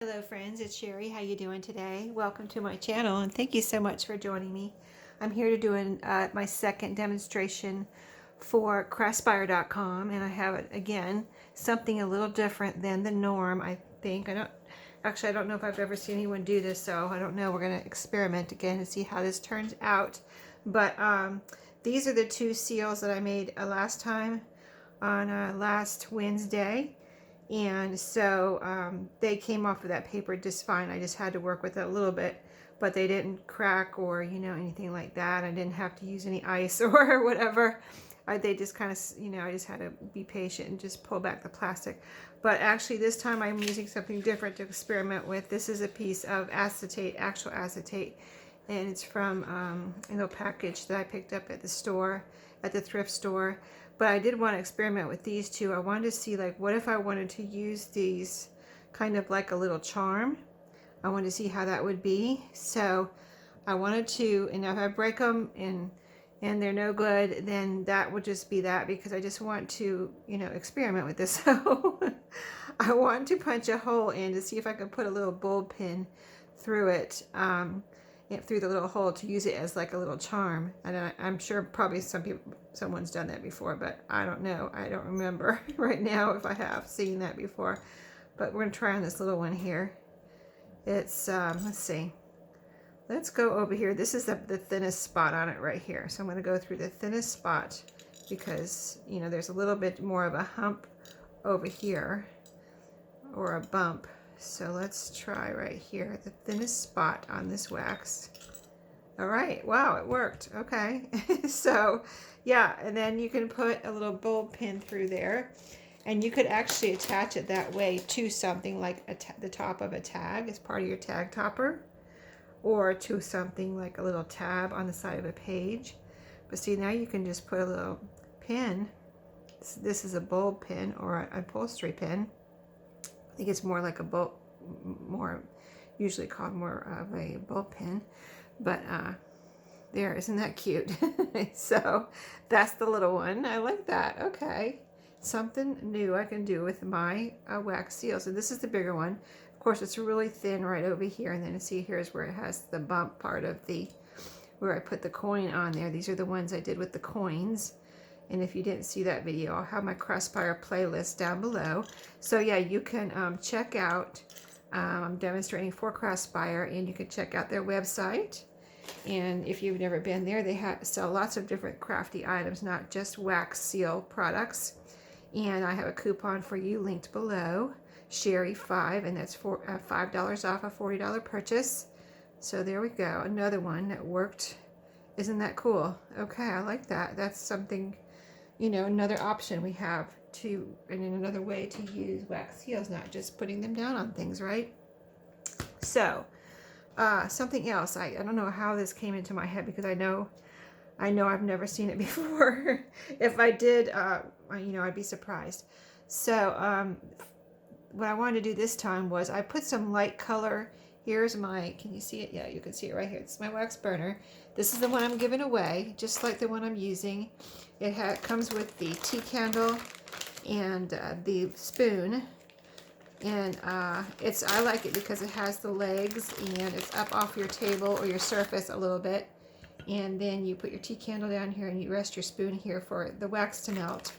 Hello friends, it's Sherry. How you doing today? Welcome to my channel and thank you so much for joining me. I'm here to do my second demonstration for Craspire.com, and I have it again, something a little different than the norm. I think I don't know if I've ever seen anyone do this, so I don't know. We're going to experiment again and see how this turns out. But these are the two seals that I made last time on last Wednesday. And so they came off of that paper just fine. I just had to work with it a little bit, but they didn't crack or, anything like that. I didn't have to use any ice or whatever. They just kind of, I just had to be patient and just pull back the plastic. But actually this time I'm using something different to experiment with. This is a piece of acetate, actual acetate, and it's from a little package that I picked up at the store, at the thrift store. But I did want to experiment with these two. I wanted to see, like, what if I wanted to use these kind of like a little charm. I wanted to see how that would be. So I wanted to, and if I break them and they're no good, then that would just be that, because I just want to, experiment with this. So I want to punch a hole in to see if I can put a little bulb pin through it, through the little hole, to use it as like a little charm. And I'm sure probably someone's done that before, but I don't know. I don't remember right now if I have seen that before. But we're gonna try on this little one here. It's let's see. Let's go over here. This is the thinnest spot on it right here. So I'm gonna go through the thinnest spot because there's a little bit more of a hump over here, or a bump. So let's try right here, the thinnest spot on this wax. All right, wow, it worked. Okay, so yeah, and then you can put a little bulb pin through there, and you could actually attach it that way to something like the top of a tag as part of your tag topper, or to something like a little tab on the side of a page. But see, now you can just put a little pin. This is a bulb pin or an upholstery pin. I think it's more like a bulb, more usually called more of a bulb pin, but there, isn't that cute? So that's the little one. I like that. Okay, something new I can do with my wax seal. So this is the bigger one. Of course, it's really thin right over here, and then you see here's where it has the bump part of where I put the coin on there. These are the ones I did with the coins. And if you didn't see that video, I'll have my Craspire playlist down below. So yeah, you can check out, I'm demonstrating for Craspire, and you can check out their website. And if you've never been there, they sell lots of different crafty items, not just wax seal products. And I have a coupon for you linked below, Sherry5, and that's for $5 off a $40 purchase. So there we go, another one that worked. Isn't that cool? Okay, I like that. That's something, another option we have and another way to use wax seals, not just putting them down on things, right? So something else, I don't know how this came into my head, because I know I've never seen it before. If I did, I'd be surprised. So what I wanted to do this time was I put some light color. Here's can you see it? Yeah, you can see it right here. It's my wax burner. This is the one I'm giving away, just like the one I'm using. It comes with the tea candle and the spoon. And I like it because it has the legs, and it's up off your table or your surface a little bit. And then you put your tea candle down here, and you rest your spoon here for the wax to melt.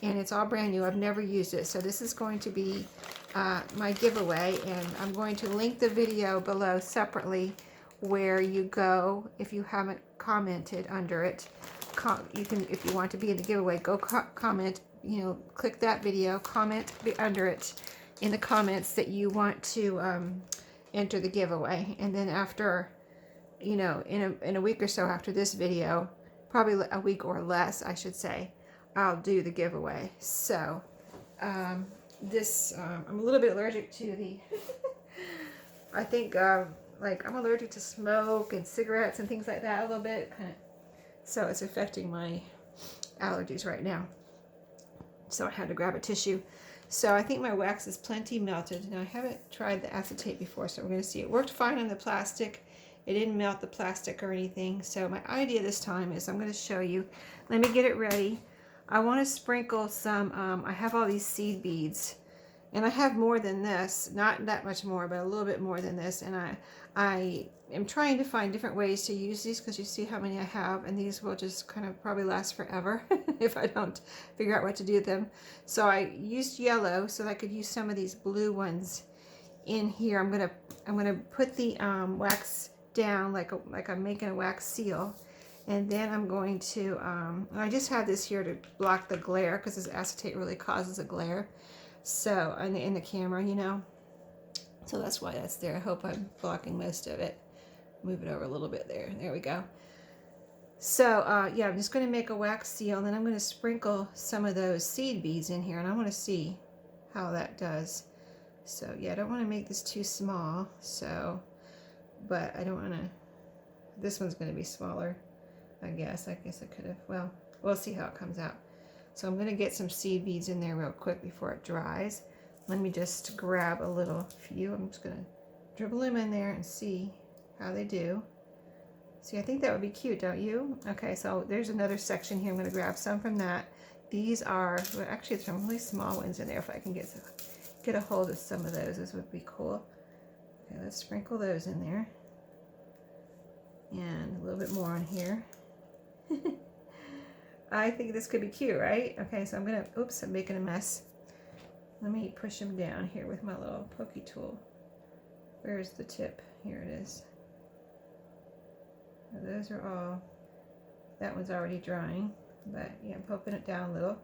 And it's all brand new. I've never used it. So this is going to be my giveaway, and I'm going to link the video below separately where you go. If you haven't commented under it, you can, if you want to be in the giveaway, go comment, click that video, comment under it in the comments that you want to enter the giveaway. And then after, in a week or so after this video, probably a week or less, I should say, I'll do the giveaway. So I'm a little bit allergic to the I think like I'm allergic to smoke and cigarettes and things like that a little bit, so it's affecting my allergies right now. So I had to grab a tissue. So I think my wax is plenty melted. Now I haven't tried the acetate before, so we're going to see. It worked fine on the plastic. It didn't melt the plastic or anything. So my idea this time is I'm going to show you. Let me get it ready. I want to sprinkle some, I have all these seed beads, And I have more than this, not that much more, but a little bit more than this. And I am trying to find different ways to use these, because you see how many I have, and these will just kind of probably last forever if I don't figure out what to do with them. So I used yellow so that I could use some of these blue ones in here. I'm gonna put the wax down like I'm making a wax seal, and then I'm going to I just have this here to block the glare, because this acetate really causes a glare. So in the camera, you know, so that's why that's there. I hope I'm blocking most of it. Move it over a little bit there. There we go. So yeah, I'm just going to make a wax seal, and then I'm going to sprinkle some of those seed beads in here, and I want to see how that does. So yeah, I don't want to make this too small, so, but I don't want to, this one's going to be smaller, I guess I could have, well, we'll see how it comes out. So I'm going to get some seed beads in there real quick before it dries. Let me just grab a little few. I'm just going to dribble them in there and see how they do. See, I think that would be cute, don't you? Okay, so there's another section here. I'm going to grab some from that. These are, well, actually there's some really small ones in there. If I can get a hold of some of those, this would be cool. Okay, let's sprinkle those in there. And a little bit more on here. I think this could be cute, right? Okay, so I'm gonna, oops, I'm making a mess. Let me push them down here with my little pokey tool. Where's the tip? Here it is. Now those are all, that one's already drying, but yeah, I'm poking it down a little.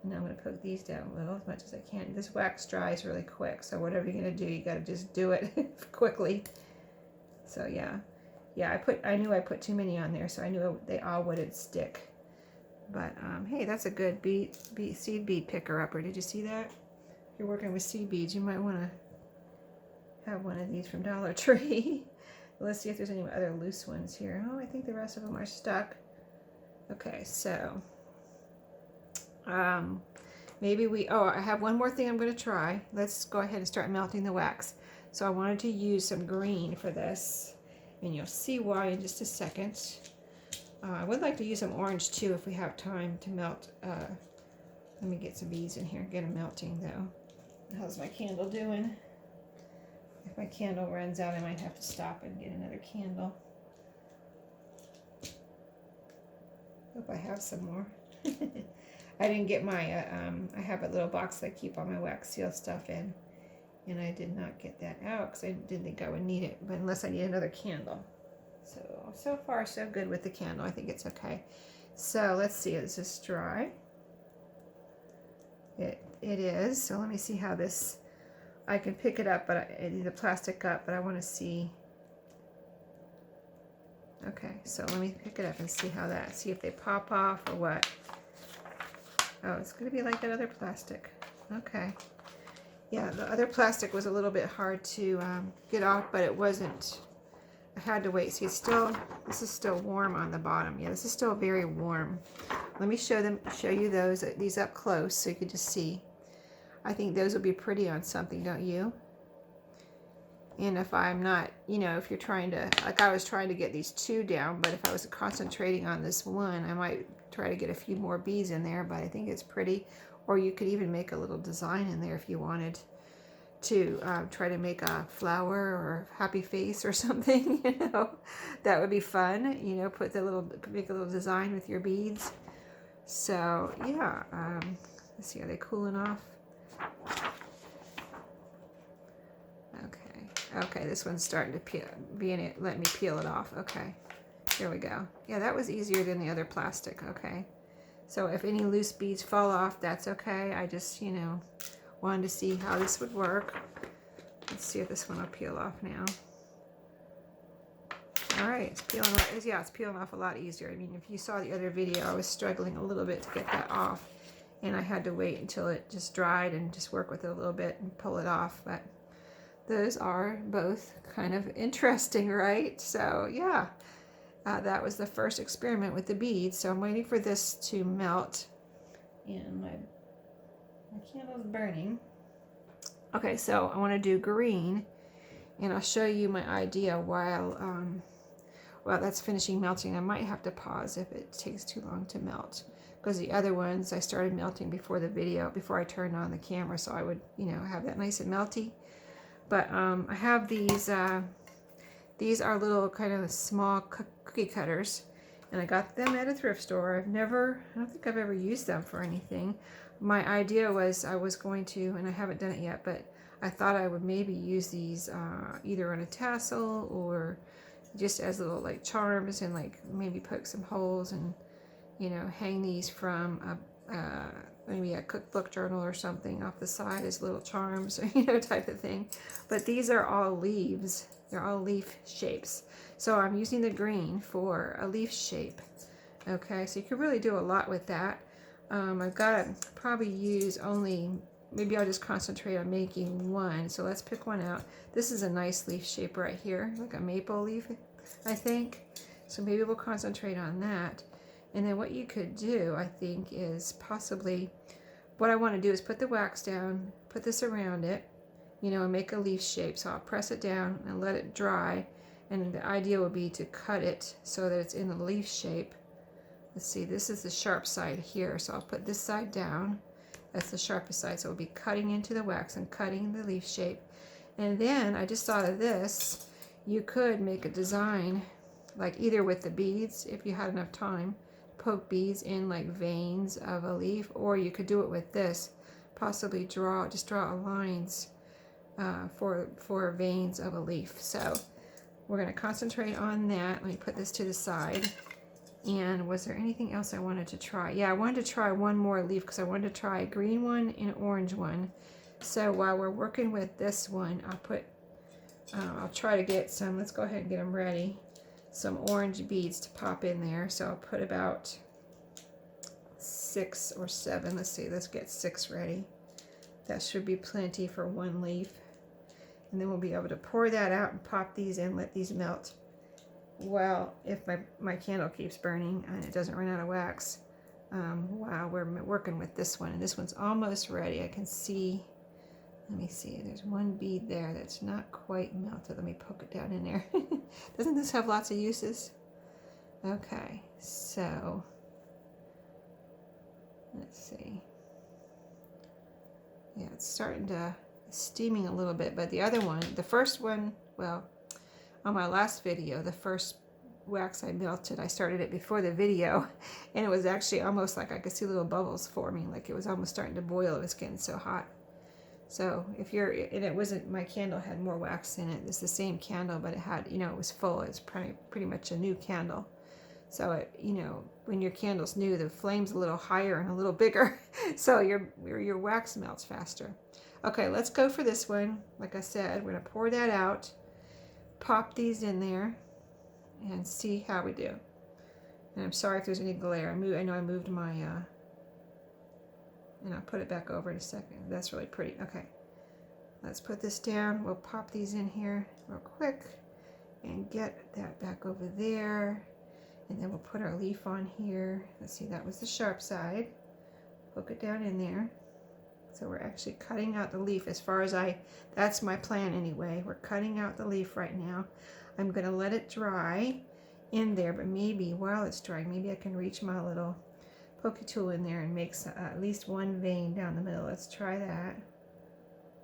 And now I'm gonna poke these down a little as much as I can. This wax dries really quick, so whatever you're gonna do, you gotta just do it quickly. So yeah, I knew I put too many on there, so I knew they all wouldn't stick. But hey, that's a good seed bead picker upper. Did you see that? If you're working with seed beads, you might want to have one of these from Dollar Tree. Let's see if there's any other loose ones here. Oh, I think the rest of them are stuck. Okay, so maybe I have one more thing I'm going to try. Let's go ahead and start melting the wax. So I wanted to use some green for this, and you'll see why in just a second. I would like to use some orange too if we have time to melt. Let me get some beads in here, get them melting though. How's my candle doing? If my candle runs out, I might have to stop and get another candle. Hope I have some more. I didn't get my, I have a little box that I keep all my wax seal stuff in, and I did not get that out because I didn't think I would need it, but unless I need another candle. So far so good with the candle. I think it's okay. So let's see, is this dry? It is. So let me see how this, I can pick it up, but I need the plastic up, but I want to see. Okay, so let me pick it up and see how that, see if they pop off or what. Oh, it's going to be like that other plastic. Okay. Yeah, the other plastic was a little bit hard to get off, but it wasn't. I had to wait. See, it's still, this is still warm on the bottom. Yeah, this is still very warm. Let me show you these up close so you can just see. I think those would be pretty on something, don't you? And if I'm not, you know, if you're trying to, like I was trying to get these two down, but if I was concentrating on this one, I might try to get a few more beads in there, but I think it's pretty. Or you could even make a little design in there if you wanted to try to make a flower or happy face or something, you know, that would be fun, you know, make a little design with your beads. So yeah, let's see, are they cooling off? Okay, this one's starting to peel, let me peel it off. Okay, here we go. Yeah, that was easier than the other plastic. Okay, so if any loose beads fall off, that's okay. I just, you know, wanted to see how this would work. Let's see if this one will peel off now. All right, it's peeling off. Yeah, it's peeling off a lot easier. I mean, if you saw the other video, I was struggling a little bit to get that off, and I had to wait until it just dried and just work with it a little bit and pull it off. But those are both kind of interesting, right? So yeah, that was the first experiment with the beads. So I'm waiting for this to melt, and my candle's burning. Okay, so I want to do green, and I'll show you my idea while that's finishing melting. I might have to pause if it takes too long to melt, because the other ones I started melting before the video, before I turned on the camera, so I would, you know, have that nice and melty. But I have these are little kind of small cookie cutters, and I got them at a thrift store. I don't think I've ever used them for anything. My idea was I was going to, and I haven't done it yet, but I thought I would maybe use these either on a tassel or just as little like charms, and like maybe poke some holes and, you know, hang these from maybe a cookbook journal or something off the side as little charms, or, you know, type of thing. But these are all leaves. They're all leaf shapes. So I'm using the green for a leaf shape. Okay, so you could really do a lot with that. I've got to probably use only, maybe I'll just concentrate on making one. So let's pick one out. This is a nice leaf shape right here, like a maple leaf, I think. So maybe we'll concentrate on that. And then what you could do, I think, is possibly, what I want to do is put the wax down, put this around it, you know, and make a leaf shape. So I'll press it down and let it dry. And the idea would be to cut it so that it's in the leaf shape. Let's see, this is the sharp side here. So I'll put this side down. That's the sharpest side. So we'll be cutting into the wax and cutting the leaf shape. And then I just thought of this. You could make a design, like either with the beads, if you had enough time, poke beads in like veins of a leaf, or you could do it with this, possibly just draw lines for veins of a leaf. So we're going to concentrate on that. Let me put this to the side. And was there anything else I wanted to try? Yeah, I wanted to try one more leaf because I wanted to try a green one and an orange one. So while we're working with this one, I'll try to get some, let's go ahead and get them ready, some orange beads to pop in there. So I'll put about 6 or 7. Let's see, let's get 6 ready. That should be plenty for one leaf. And then we'll be able to pour that out and pop these in, let these melt. Well, if my candle keeps burning and it doesn't run out of wax, while we're working with this one. And this one's almost ready. I can see, let me see, there's one bead there that's not quite melted. Let me poke it down in there. Doesn't this have lots of uses? Okay, so let's see. Yeah, it's starting to steaming a little bit, but the other one, the first one, well, on my last video, the first wax I melted, I started it before the video, and it was actually almost like I could see little bubbles forming, like it was almost starting to boil. It was getting so hot. So if you're, and it wasn't, my candle had more wax in it. It's the same candle, but it had, you know, it was full. It's pretty much a new candle. So it, you know, when your candle's new, the flame's a little higher and a little bigger, so your wax melts faster. Okay, let's go for this one. Like I said, we're gonna pour that out, pop these in there, and see how we do. And I'm sorry if there's any glare. I know I moved my, and I'll put it back over in a second. That's really pretty. Okay, let's put this down. We'll pop these in here real quick and get that back over there. And then we'll put our leaf on here. Let's see, that was the sharp side. Poke it down in there. So we're actually cutting out the leaf as far as that's my plan anyway. We're cutting out the leaf right now. I'm gonna let it dry in there, but maybe while it's drying, maybe I can reach my little pokey tool in there and make at least one vein down the middle. Let's try that.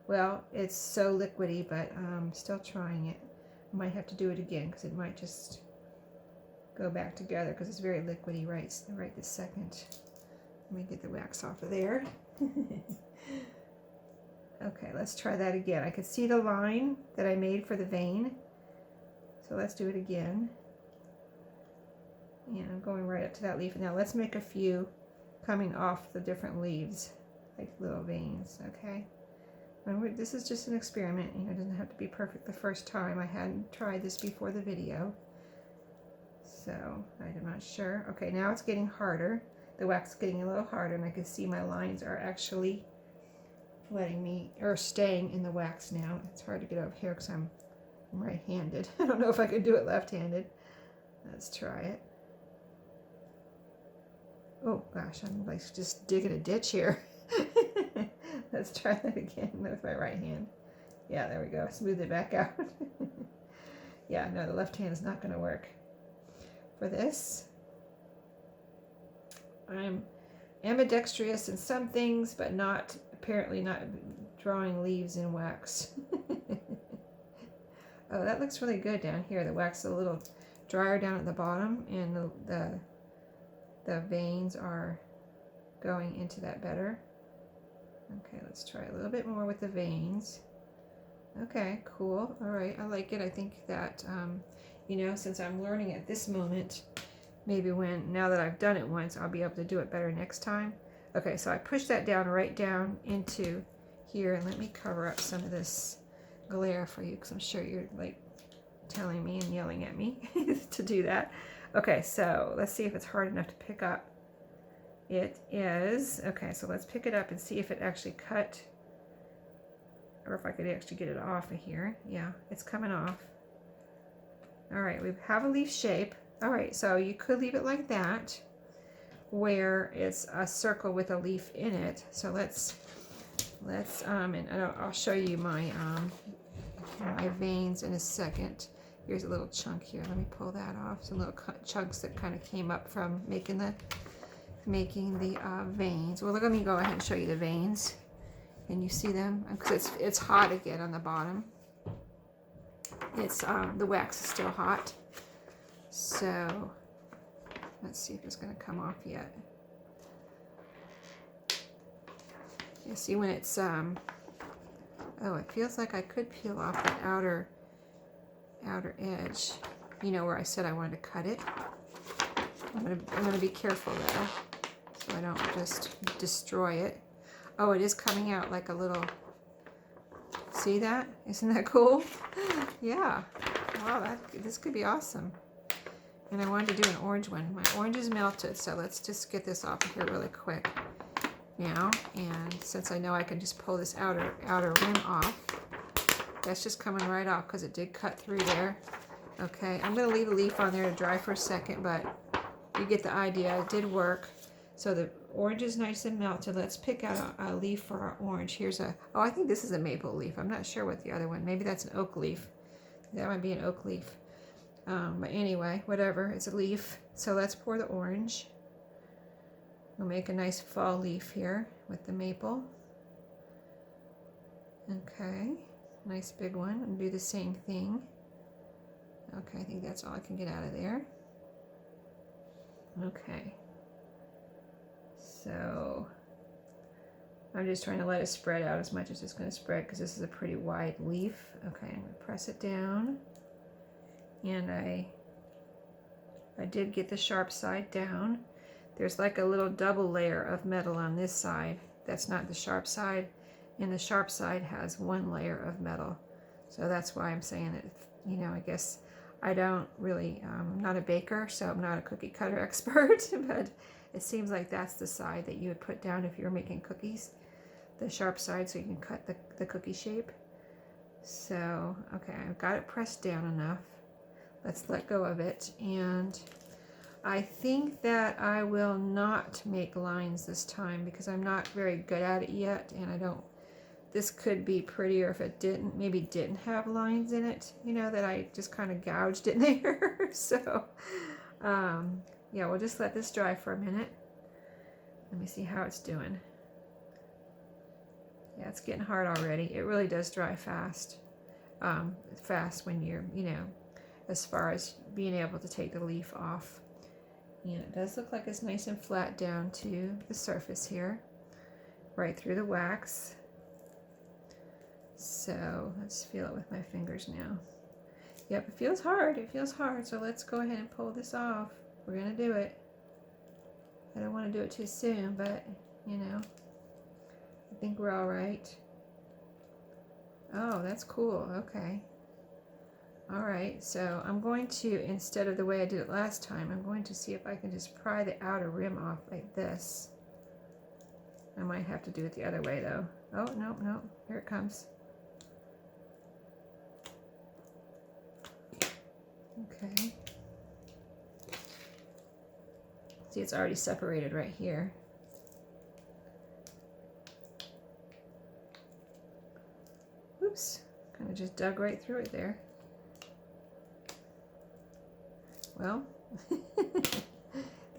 Well, it's so liquidy, but I'm still trying it. I might have to do it again because it might just go back together because it's very liquidy right this second. Let me get the wax off of there. Okay, let's try that again. I could see the line that I made for the vein. So let's do it again. And I'm going right up to that leaf. Now let's make a few coming off the different leaves, like little veins, okay? And this is just an experiment. You know, it doesn't have to be perfect the first time. I hadn't tried this before the video, so I'm not sure. Okay, now it's getting harder. The wax is getting a little harder, and I can see my lines are actually staying in the wax now. It's hard to get over here because I'm right-handed. I don't know if I could do it left-handed. Let's try it. Oh gosh, I'm like just digging a ditch here. Let's try that again with my right hand. Yeah, there we go. Smooth it back out. Yeah, no, the left hand is not going to work. For this, I'm ambidextrous in some things, but not, apparently not drawing leaves in wax. Oh, that looks really good down here. The wax is a little drier down at the bottom, and the veins are going into that better. Okay, let's try a little bit more with the veins. Okay, cool. All right, I like it. I think that, you know, since I'm learning at this moment, maybe now that I've done it once, I'll be able to do it better next time. Okay, so I pushed that down right down into here, and let me cover up some of this glare for you, because I'm sure you're like telling me and yelling at me to do that. Okay, so let's see if it's hard enough to pick up. It is. Okay, so let's pick it up and see if it actually cut, or if I could actually get it off of here. Yeah, it's coming off. All right, we have a leaf shape. All right, so you could leave it like that, where it's a circle with a leaf in it. So let's and I'll show you my my veins in a second. Here's a little chunk here. Let me pull that off. Some little chunks that kind of came up from making the veins. Well, let me go ahead and show you the veins. Can you see them? Because it's hot again on the bottom. It's the wax is still hot. So let's see if it's going to come off yet. You see when it's oh, it feels like I could peel off the outer edge. You know where I said I wanted to cut it. I'm gonna be careful though, so I don't just destroy it. Oh, it is coming out like a little. See that? Isn't that cool? Yeah. Wow, this could be awesome. And I wanted to do an orange one. My orange is melted, so let's just get this off of here really quick now. And since I know I can just pull this outer rim off, that's just coming right off because it did cut through there. Okay, I'm going to leave the leaf on there to dry for a second, but you get the idea. It did work. So the orange is nice and melted. Let's pick out a leaf for our orange. Here's oh, I think this is a maple leaf. I'm not sure what the other one. Maybe that's an oak leaf. That might be an oak leaf. But anyway, whatever. It's a leaf. So let's pour the orange. We'll make a nice fall leaf here with the maple. Okay, nice big one. And do the same thing. Okay, I think that's all I can get out of there. Okay. So I'm just trying to let it spread out as much as it's going to spread because this is a pretty wide leaf. Okay, I'm going to press it down. And I did get the sharp side down. There's like a little double layer of metal on this side. That's not the sharp side. And the sharp side has one layer of metal. So that's why I'm saying that, you know, I guess I don't really, I'm not a baker, so I'm not a cookie cutter expert, but it seems like that's the side that you would put down if you were making cookies. The sharp side so you can cut the cookie shape. So, okay, I've got it pressed down enough. Let's let go of it. And I think that I will not make lines this time because I'm not very good at it yet. And I don't, this could be prettier if it didn't, maybe didn't have lines in it, you know, that I just kind of gouged in there. So, yeah, we'll just let this dry for a minute. Let me see how it's doing. Yeah, it's getting hard already. It really does dry fast. Fast when you're, you know, as far as being able to take the leaf off. And it does look like it's nice and flat down to the surface here, right through the wax. So let's feel it with my fingers now. Yep, it feels hard. It feels hard. So let's go ahead and pull this off. We're going to do it. I don't want to do it too soon, but, you know, I think we're all right. Oh, that's cool. Okay. All right. So I'm going to, instead of the way I did it last time, I'm going to see if I can just pry the outer rim off like this. I might have to do it the other way, though. Oh, no, no. Here it comes. Okay. See, it's already separated right here. Oops, kind of just dug right through it there.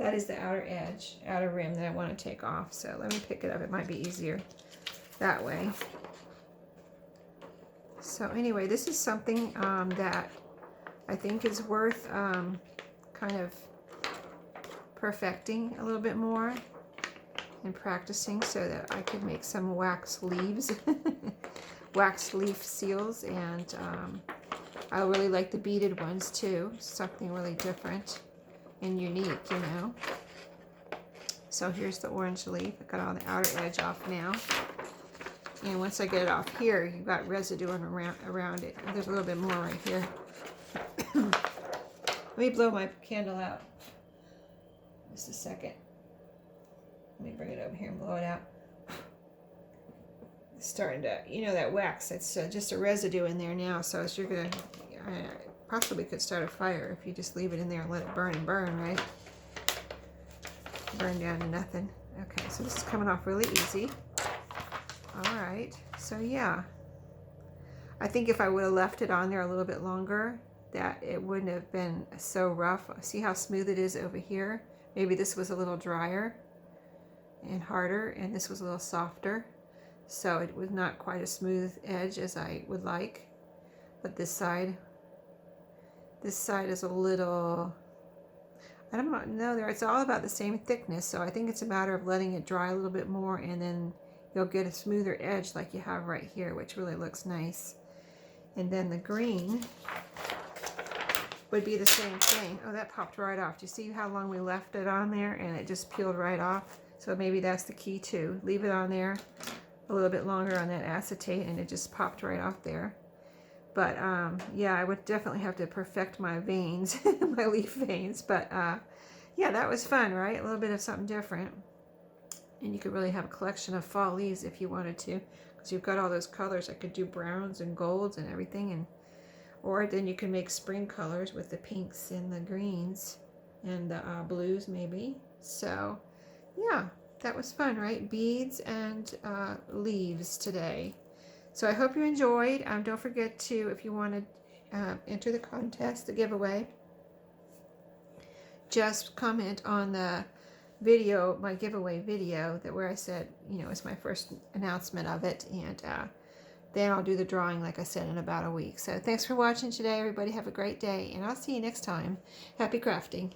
that is the outer rim that I want to take off. So let me pick it up. It might be easier that way. So anyway, this is something that I think is worth kind of perfecting a little bit more and practicing so that I could make some wax leaves, wax leaf seals, and I really like the beaded ones too. Something really different and unique, you know. So here's the orange leaf. I got all the outer edge off now. And once I get it off here, you've got residue around it. There's a little bit more right here. Let me blow my candle out. Just a second. Let me bring it over here and blow it out. It's starting to, you know, that wax, it's just a residue in there now. So you're going to, possibly could start a fire if you just leave it in there and let it burn and burn, right? Burn down to nothing. Okay, so this is coming off really easy. All right, so yeah. I think if I would have left it on there a little bit longer, that it wouldn't have been so rough. See how smooth it is over here? Maybe this was a little drier and harder, and this was a little softer. So it was not quite a smooth edge as I would like. But this side is a little, I don't know, it's all about the same thickness. So I think it's a matter of letting it dry a little bit more, and then you'll get a smoother edge like you have right here, which really looks nice. And then the green would be the same thing. Oh, that popped right off. Do you see how long we left it on there and it just peeled right off? So maybe that's the key too. Leave it on there a little bit longer on that acetate and it just popped right off there. But yeah, I would definitely have to perfect my veins, my leaf veins. But yeah, that was fun, right? A little bit of something different. And you could really have a collection of fall leaves if you wanted to, because you've got all those colors. I could do browns and golds and everything, or then you can make spring colors with the pinks and the greens and the blues maybe. So yeah, that was fun, right? Beads and leaves today. So I hope you enjoyed. Don't forget to, if you want to enter the contest, the giveaway, just comment on the video, my giveaway video, that where I said, you know, it's my first announcement of it, and then I'll do the drawing, like I said, in about a week. So thanks for watching today, everybody. Have a great day, and I'll see you next time. Happy crafting.